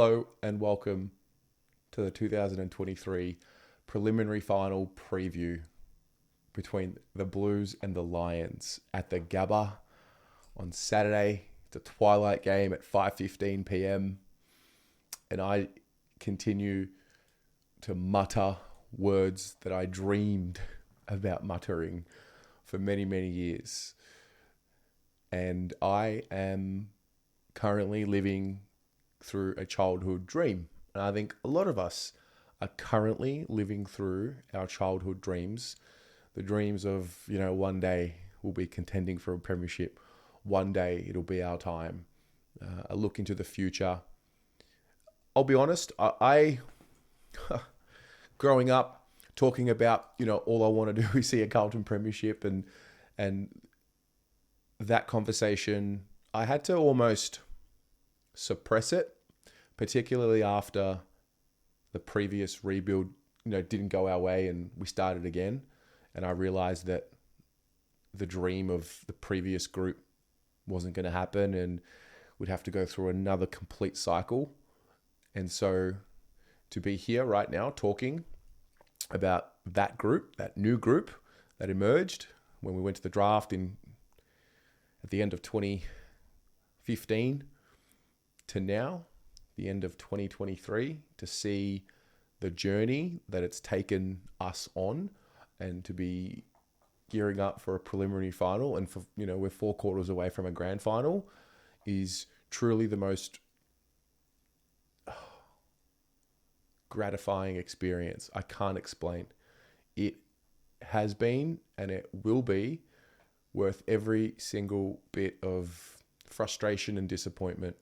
Hello and welcome to the 2023 preliminary final preview between the Blues and the Lions at the Gabba on Saturday. It's a twilight game at 5:15 p.m. and I continue to mutter words that I dreamed about muttering for many, many years. And I am currently living through a childhood dream. And I think a lot of us are currently living through our childhood dreams. The dreams of, one day we'll be contending for a premiership. One day it'll be our time. A look into the future. I'll be honest, I growing up, talking about, all I want to do is see a Carlton premiership and that conversation, I had to almost suppress it, particularly after the previous rebuild, didn't go our way and we started again. And I realized that the dream of the previous group wasn't going to happen and we'd have to go through another complete cycle. And so to be here right now talking about that group, that new group that emerged when we went to the draft at the end of 2015 to now, the end of 2023, to see the journey that it's taken us on and to be gearing up for a preliminary final and for, we're 4 quarters away from a grand final is truly the most gratifying experience. I can't explain. It has been and it will be worth every single bit of frustration and disappointment.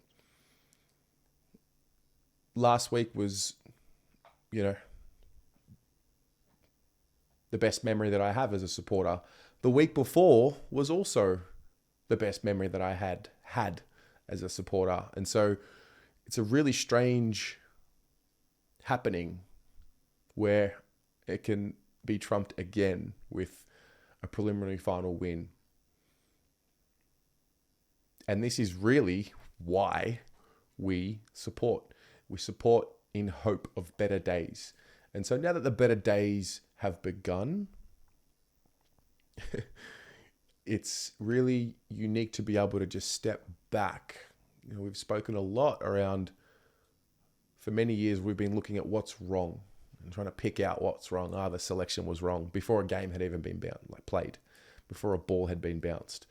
Last week was, the best memory that I have as a supporter. The week before was also the best memory that I had as a supporter. And so it's a really strange happening where it can be trumped again with a preliminary final win. And this is really why we support. We support in hope of better days. And so now that the better days have begun, it's really unique to be able to just step back. We've spoken a lot around, for many years, we've been looking at what's wrong and trying to pick out what's wrong. The selection was wrong before a game had even been played, before a ball had been bounced.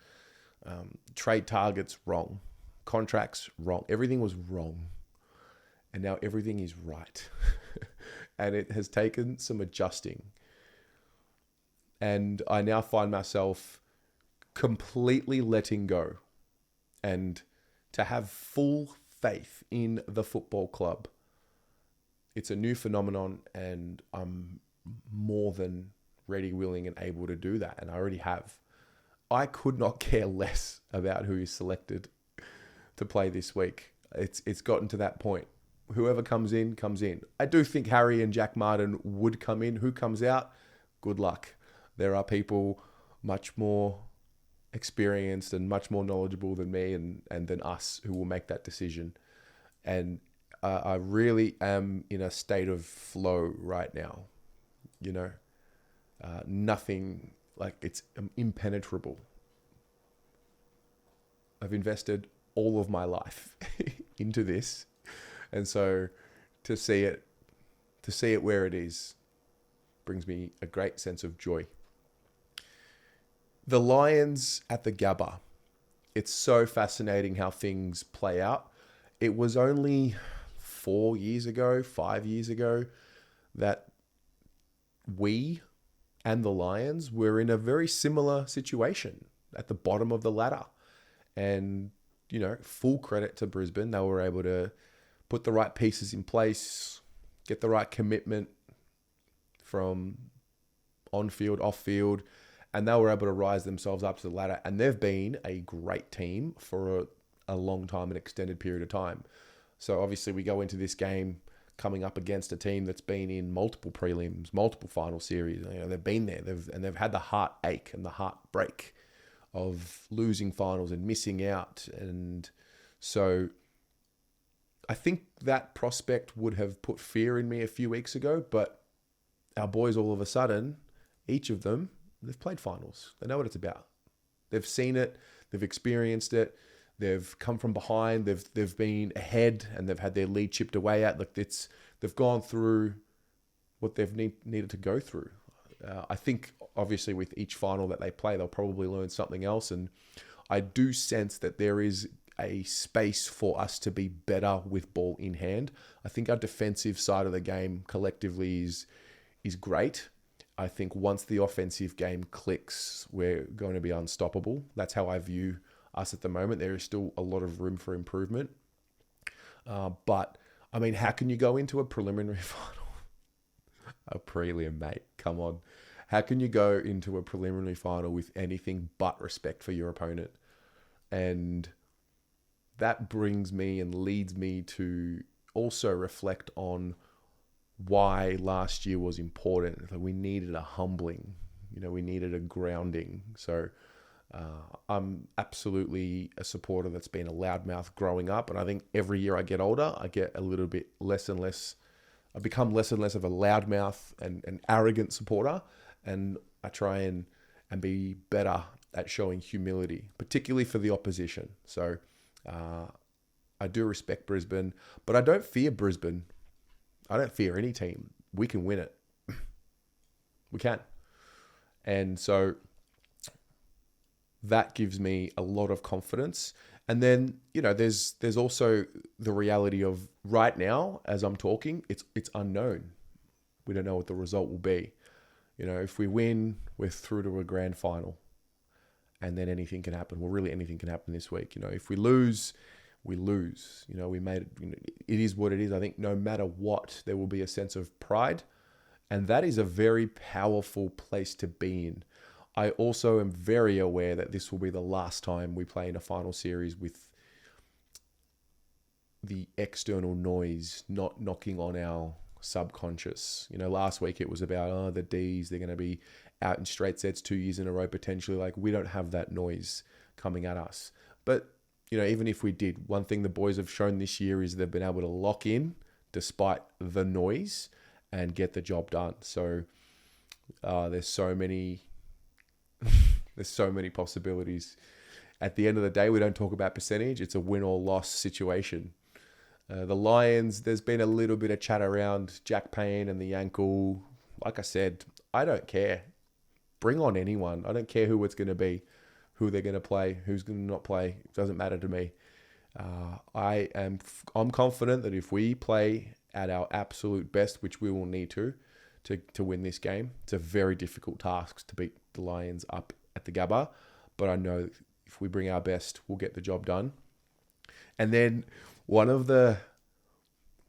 Trade targets wrong, contracts wrong, everything was wrong. And now everything is right. And it has taken some adjusting. And I now find myself completely letting go and to have full faith in the football club. It's a new phenomenon and I'm more than ready, willing and able to do that. And I already have. I could not care less about who is selected to play this week. It's gotten to that point. Whoever comes in, comes in. I do think Harry and Jack Martin would come in. Who comes out? Good luck. There are people much more experienced and much more knowledgeable than me and than us who will make that decision. And I really am in a state of flow right now. Nothing, it's impenetrable. I've invested all of my life into this. And so to see it where it is brings me a great sense of joy. The Lions at the Gabba. It's so fascinating how things play out. It was only 5 years ago, that we and the Lions were in a very similar situation at the bottom of the ladder. And, full credit to Brisbane. They were able to put the right pieces in place, get the right commitment from on-field, off-field, and they were able to rise themselves up to the ladder. And they've been a great team for a long time, an extended period of time. So obviously we go into this game coming up against a team that's been in multiple prelims, multiple final series. They've been there, they've had the heartache and the heartbreak of losing finals and missing out. And so I think that prospect would have put fear in me a few weeks ago, but our boys all of a sudden, each of them, they've played finals. They know what it's about. They've seen it. They've experienced it. They've come from behind. They've been ahead and they've had their lead chipped away at. Like they've gone through what they've needed to go through. I think obviously with each final that they play, they'll probably learn something else. And I do sense that there is a space for us to be better with ball in hand. I think our defensive side of the game collectively is great. I think once the offensive game clicks, we're going to be unstoppable. That's how I view us at the moment. There is still a lot of room for improvement. But, I mean, how can you go into a preliminary final? A prelim, mate. Come on. How can you go into a preliminary final with anything but respect for your opponent? And that brings me and leads me to also reflect on why last year was important. Like we needed a humbling, we needed a grounding. So I'm absolutely a supporter that's been a loudmouth growing up. And I think every year I get older, I get a little bit less and less. I become less and less of a loudmouth and arrogant supporter. And I try and be better at showing humility, particularly for the opposition. So I do respect Brisbane, but I don't fear Brisbane. I don't fear any team. We can win it. We can. And so that gives me a lot of confidence. And then, there's also the reality of right now, as I'm talking, it's unknown. We don't know what the result will be. If we win, we're through to a grand final. And then anything can happen. Well, really anything can happen this week. If we lose, we lose. We made it. It is what it is. I think no matter what, there will be a sense of pride. And that is a very powerful place to be in. I also am very aware that this will be the last time we play in a final series with the external noise not knocking on our subconscious. Last week it was about, the Ds, they're going to be out in straight sets 2 years in a row potentially. Like we don't have that noise coming at us. But, even if we did, one thing the boys have shown this year is they've been able to lock in despite the noise and get the job done. So there's so many possibilities. At the end of the day, we don't talk about percentage. It's a win or loss situation. The Lions, there's been a little bit of chat around Jack Payne and the ankle. Like I said, I don't care. Bring on anyone. I don't care who it's going to be, who they're going to play, who's going to not play. It doesn't matter to me. I'm confident that if we play at our absolute best, which we will need to win this game, it's a very difficult task to beat the Lions up at the Gabba. But I know if we bring our best, we'll get the job done. And then one of the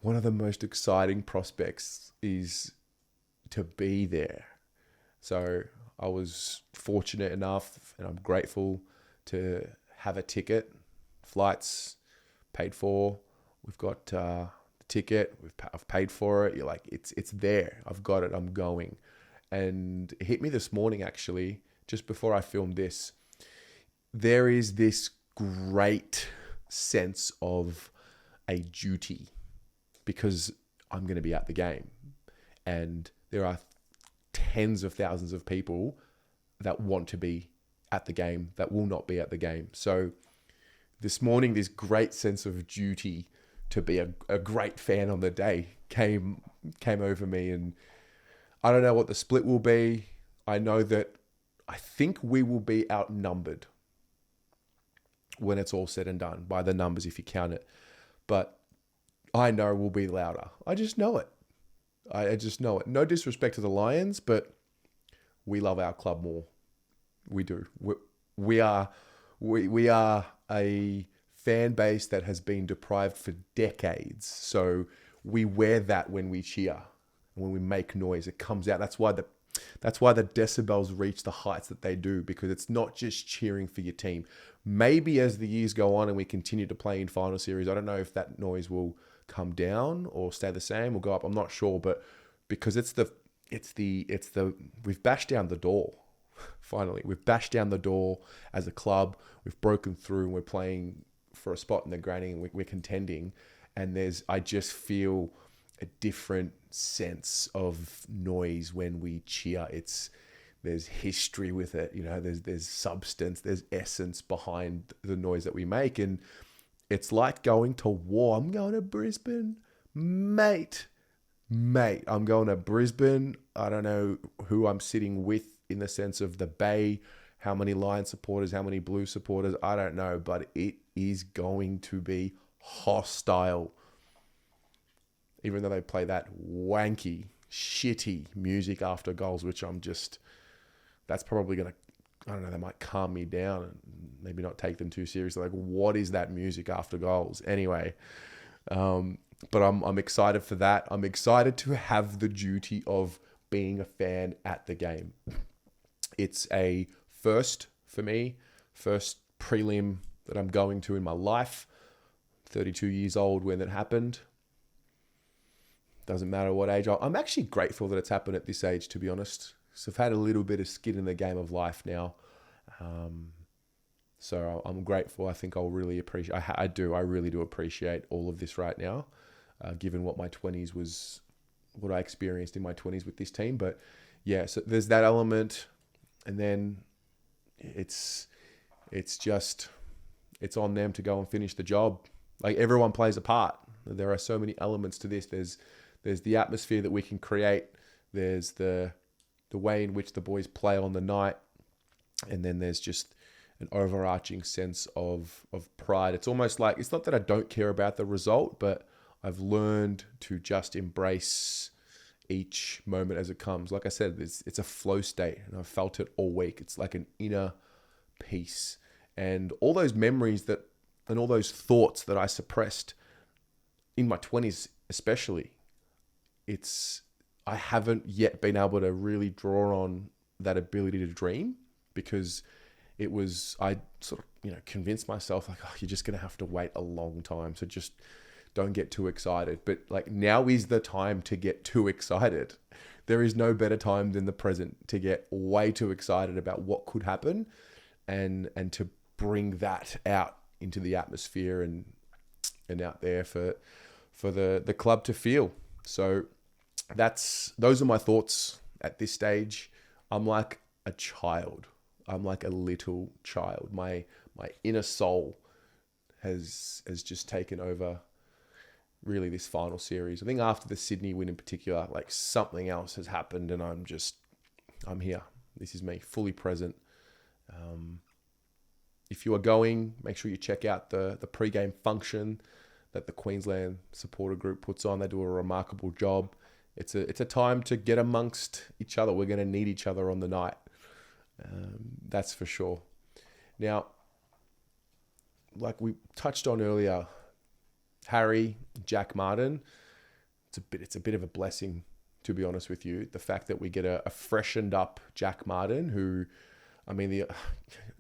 most exciting prospects is to be there. So I was fortunate enough, and I'm grateful to have a ticket, flights paid for. We've got the ticket. I've paid for it. You're like, it's there. I've got it. I'm going. And it hit me this morning, actually, just before I filmed this. There is this great sense of a duty because I'm going to be at the game. And there are tens of thousands of people that want to be at the game that will not be at the game. So this morning, this great sense of duty to be a great fan on the day came over me. And I don't know what the split will be. I know that I think we will be outnumbered when it's all said and done by the numbers if you count it. But I know we'll be louder. I just know it. I just know it. No disrespect to the Lions, but we love our club more. We do. We are a fan base that has been deprived for decades. So we wear that when we cheer, when we make noise. It comes out. That's why the decibels reach the heights that they do, because it's not just cheering for your team. Maybe as the years go on and we continue to play in final series, I don't know if that noise will come down or stay the same or go up. I'm not sure, but because we've bashed down the door. Finally, we've bashed down the door as a club. We've broken through and we're playing for a spot in the granny and we're contending. And I just feel a different sense of noise when we cheer. There's history with it, there's substance, there's essence behind the noise that we make. And it's like going to war. I'm going to Brisbane, mate, I'm going to Brisbane. I don't know who I'm sitting with in the sense of the Bay, how many Lion supporters, how many Blue supporters, I don't know, but it is going to be hostile. Even though they play that wanky, shitty music after goals, which that's probably going to, I don't know, they might calm me down and maybe not take them too seriously. Like, what is that music after goals? Anyway, but I'm excited for that. I'm excited to have the duty of being a fan at the game. It's a first for me, first prelim that I'm going to in my life. 32 years old when it happened. Doesn't matter what age. I'm actually grateful that it's happened at this age, to be honest. So I've had a little bit of skin in the game of life now. So I'm grateful. I think I'll really appreciate, I really do appreciate all of this right now, given what my 20s was, what I experienced in my 20s with this team. But yeah, so there's that element. And then it's on them to go and finish the job. Like, everyone plays a part. There are so many elements to this. There's the atmosphere that we can create. There's the way in which the boys play on the night. And then there's just an overarching sense of pride. It's almost like, it's not that I don't care about the result, but I've learned to just embrace each moment as it comes. Like I said, it's a flow state, and I've felt it all week. It's like an inner peace. And all those memories and all those thoughts that I suppressed in my 20s especially, I haven't yet been able to really draw on that ability to dream, because I sort of, convinced myself, like, oh, you're just going to have to wait a long time. So just don't get too excited. But like, now is the time to get too excited. There is no better time than the present to get way too excited about what could happen, and to bring that out into the atmosphere and out there for the club to feel. So those are my thoughts at this stage. I'm like a child. I'm like a little child. My inner soul has just taken over really this final series. I think after the Sydney win in particular, like, something else has happened, and I'm here. This is me, fully present. If you are going, make sure you check out the pre-game function that the Queensland supporter group puts on. They do a remarkable job. It's a time to get amongst each other. We're going to need each other on the night. That's for sure. Now, like we touched on earlier, Harry, Jack Martin, it's a bit of a blessing, to be honest with you. The fact that we get a freshened up Jack Martin, who, I mean,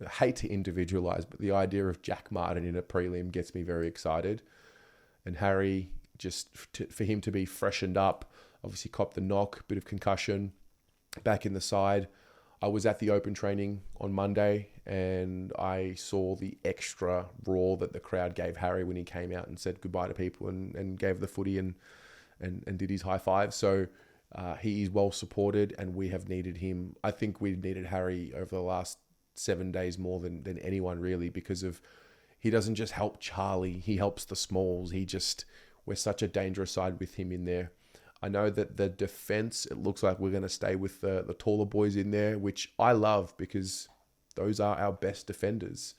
I hate to individualize, but the idea of Jack Martin in a prelim gets me very excited. And Harry, for him to be freshened up, obviously copped the knock, bit of concussion, back in the side. I was at the open training on Monday, and I saw the extra roar that the crowd gave Harry when he came out and said goodbye to people and gave the footy and did his high five. So he is well supported, and we have needed him. I think we've needed Harry over the last 7 days more than anyone, really, because he doesn't just help Charlie, he helps the smalls. We're such a dangerous side with him in there. I know that the defense, it looks like we're going to stay with the taller boys in there, which I love, because those are our best defenders.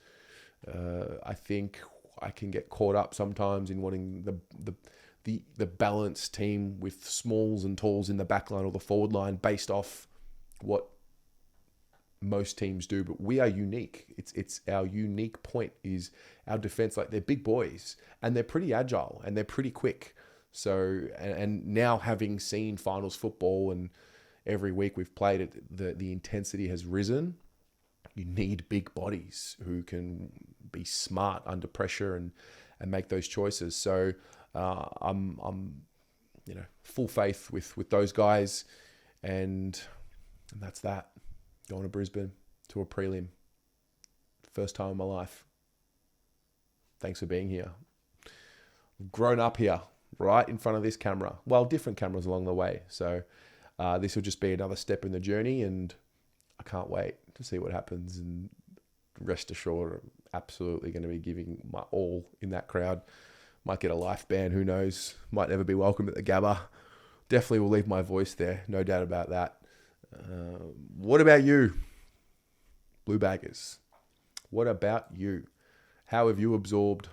I think I can get caught up sometimes in wanting the balanced team with smalls and talls in the back line or the forward line based off what most teams do, but we are unique. It's our unique point is our defense. Like, they're big boys, and they're pretty agile, and they're pretty quick. So, and now having seen finals football, and every week we've played it, the intensity has risen. You need big bodies who can be smart under pressure and make those choices. So I'm full faith with those guys, and that's that. Going to Brisbane to a prelim. First time in my life. Thanks for being here. grown up here, right in front of this camera. Well, different cameras along the way. So this will just be another step in the journey, and I can't wait to see what happens. And rest assured, I'm absolutely going to be giving my all in that crowd. Might get a life ban, who knows? Might never be welcome at the Gabba. Definitely will leave my voice there, no doubt about that. What about you, Blue Baggers? What about you? How have you absorbed,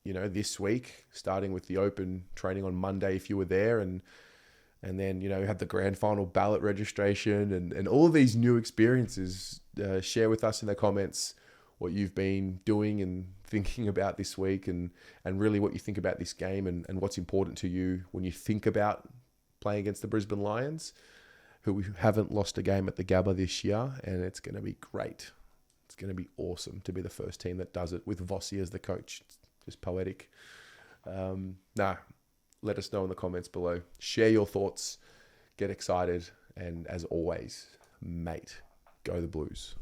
this week, starting with the open training on Monday if you were there, and then, had the grand final ballot registration and all of these new experiences? Share with us in the comments what you've been doing and thinking about this week, and really what you think about this game, and what's important to you when you think about playing against the Brisbane Lions, who haven't lost a game at the Gabba this year, and it's going to be great. It's going to be awesome to be the first team that does it with Vossi as the coach. It's just poetic. Let us know in the comments below. Share your thoughts. Get excited. And as always, mate, go the Blues.